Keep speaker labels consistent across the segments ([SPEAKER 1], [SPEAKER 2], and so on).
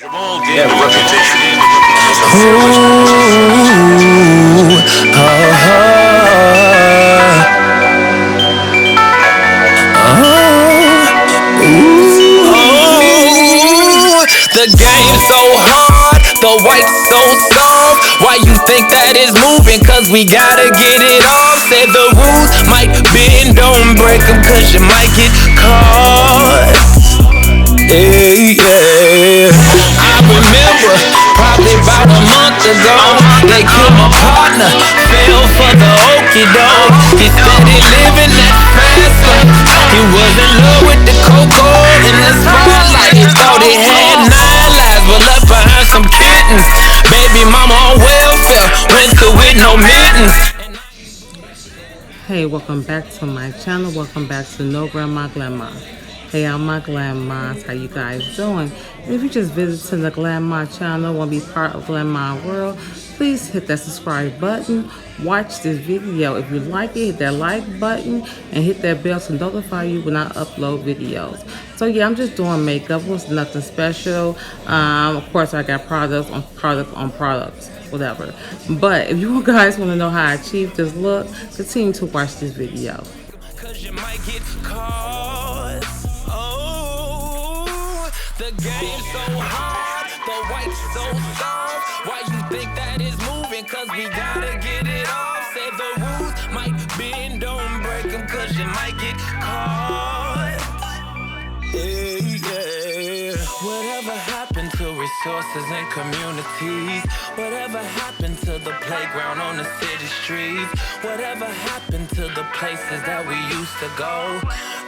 [SPEAKER 1] Yeah, reputation.
[SPEAKER 2] The game so hard, the white so soft. Why you think that is moving? Cause we gotta get it off. Said the rules might bend, don't break them, cause you might get caught. Yeah. I remember probably about a month ago, they killed my partner, fell for the okie doke. He steady living that fast life. He was in love with the coco in the spotlight. He thought he had 9 lives, but left behind some kittens. Baby mama on welfare, went to with no mittens.
[SPEAKER 3] Hey, welcome back to my channel. Welcome back to No Grandma Glamma. Hey, I'm my Glammas. How you guys doing? And if you just visited the Glamma channel, want to be part of Glamma world, please hit that subscribe button. Watch this video. If you like it, hit that like button and hit that bell to notify you when I upload videos. So yeah, I'm just doing makeup. It was nothing special. Of course, I got products on products, whatever. But if you guys want to know how I achieve this look, continue to watch this video.
[SPEAKER 2] Cause you might get caught. Oh, the game so hard, the white so soft. Why you think that is moving? Cause we gotta get it off. Say the rules might bend, don't break them, cause you might get caught. Yeah. Whatever happened to resources and communities? Whatever happened to the playground on the city streets? Whatever happened to the places that we used to go?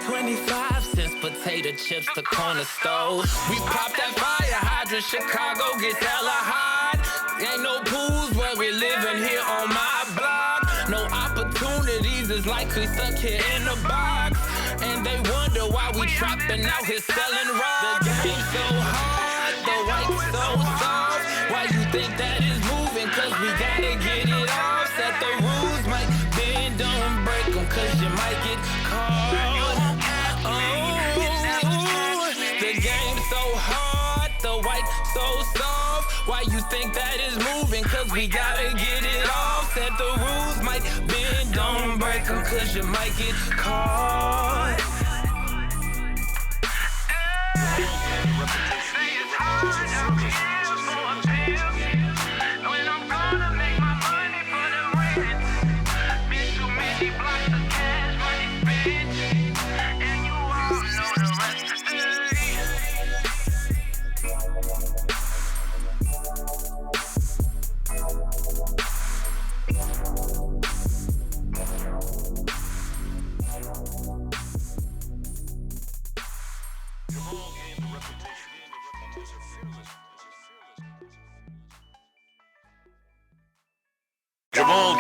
[SPEAKER 2] 25 cents potato chips, the corner stove. We pop that fire hydrant, Chicago gets hella hot. Ain't no pools where we living here on my block. No opportunities, it's like we stuck here in a box. And they wonder why we trapping out here selling rocks. The game so hard, the white so soft. Why you think that is moving? Cause we gotta get it off. Set the rules might bend, don't break them, cause you might get caught. Oh, the game so hard, the white so soft. Why you think that is moving? Cause we gotta get it off. Set the rules might bend, don't break them, cause you might get caught.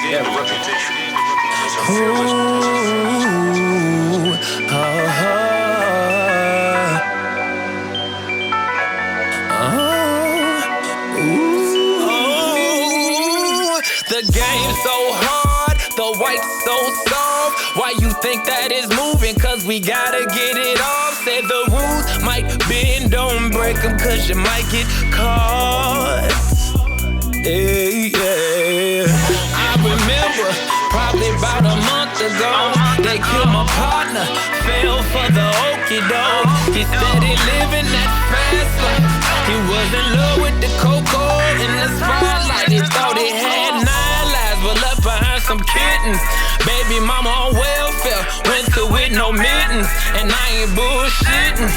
[SPEAKER 1] Yeah, reputation.
[SPEAKER 2] The game so hard, the white so soft. Why you think that is moving? Cause we gotta get it off. Say the rules might bend, don't break them, cause you might get caught. Yeah. I remember probably about a month ago, they killed my partner, fell for the okie doke. He steady living that fast life. He was in love with the coco in the spotlight. He thought he had 9 lives, but left behind some kittens. Baby mama on welfare, went to with no mittens. And I ain't bullshitting,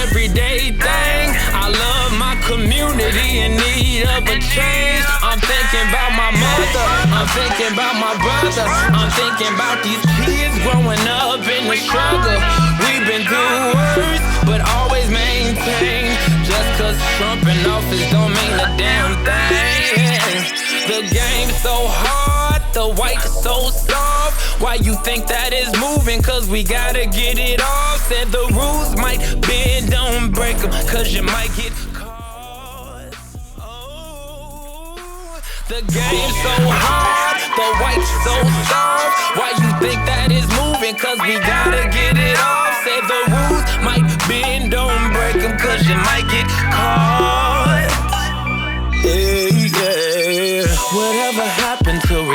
[SPEAKER 2] everyday thing. I love my community in need of a change. I'm thinking about my mother, I'm thinking about my brother, I'm thinking about these kids growing up in the struggle. We've been through worse, but always maintain. Just cause Trump in office don't mean a damn thing. The game so hard, the white so soft. Why you think that is moving? Cause we gotta get it off. Said the rules might bend, don't break them, cause you might get caught. Oh, the game so hard, the white so soft. Why you think that is moving? Cause we gotta get it off. Said the rules might bend, don't break them, cause you might get caught.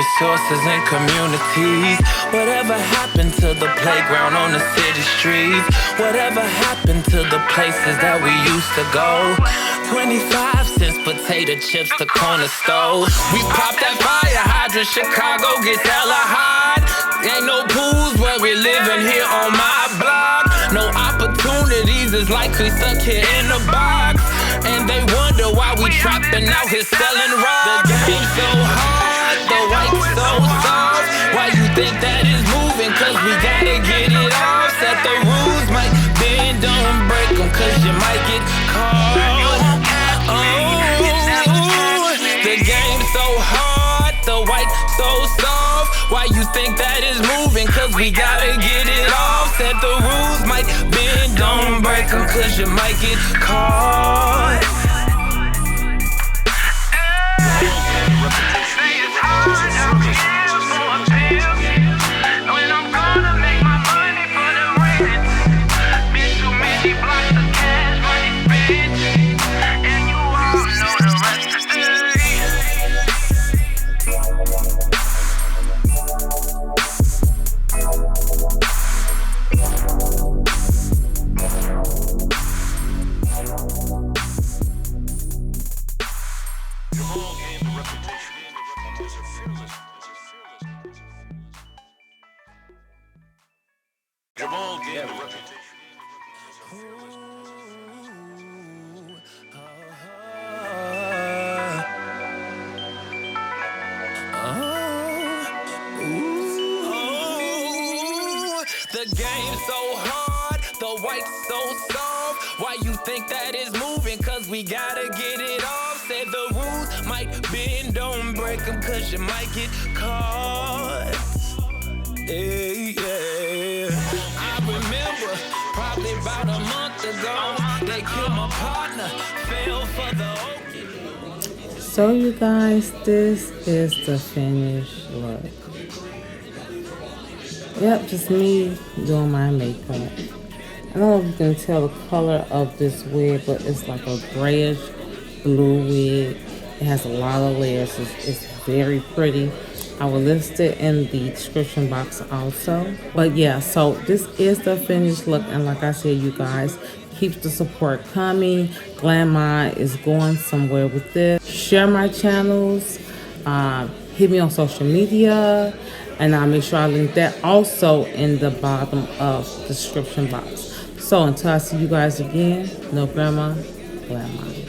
[SPEAKER 2] resources and communities. Whatever happened to the playground on the city streets? Whatever happened to the places that we used to go? 25 cents potato chips to corner stove. We pop that fire hydrant, Chicago gets hella hot. Ain't no pools where we living here on my block. No opportunities, is like we stuck here in a box. And they wonder why we trapping out here selling rocks. The game so hard, the white so soft. Why you think that is moving? Cause we gotta get it off. Set the rules, might bend, don't break them, cause you might get caught. Oh, the game so hard, the white so soft. Why you think that is moving? Cause we gotta get it off. Set the rules, might bend, don't break them, cause you might get caught.
[SPEAKER 1] Jamal gained a reputation.
[SPEAKER 2] The game so hard, the white so soft. Why you think that is moving? Cause we gotta get it off. Say the rules might bend, don't break them, cause you might get caught. Yeah, yeah. I remember probably about a month ago, they killed my partner, fell for the okey.
[SPEAKER 3] So you guys, this is the finished look. Yep, just me doing my makeup. I don't know if you can tell the color of this wig, but it's like a grayish blue wig. It has a lot of layers. It's very pretty. I will list it in the description box also. But yeah, so this is the finished look. And like I said, you guys, keep the support coming. GLAMMA is going somewhere with this. Share my channels. Hit me on social media. And I'll make sure I link that also in the bottom of the description box. So until I see you guys again, no grandma, GLAMMA.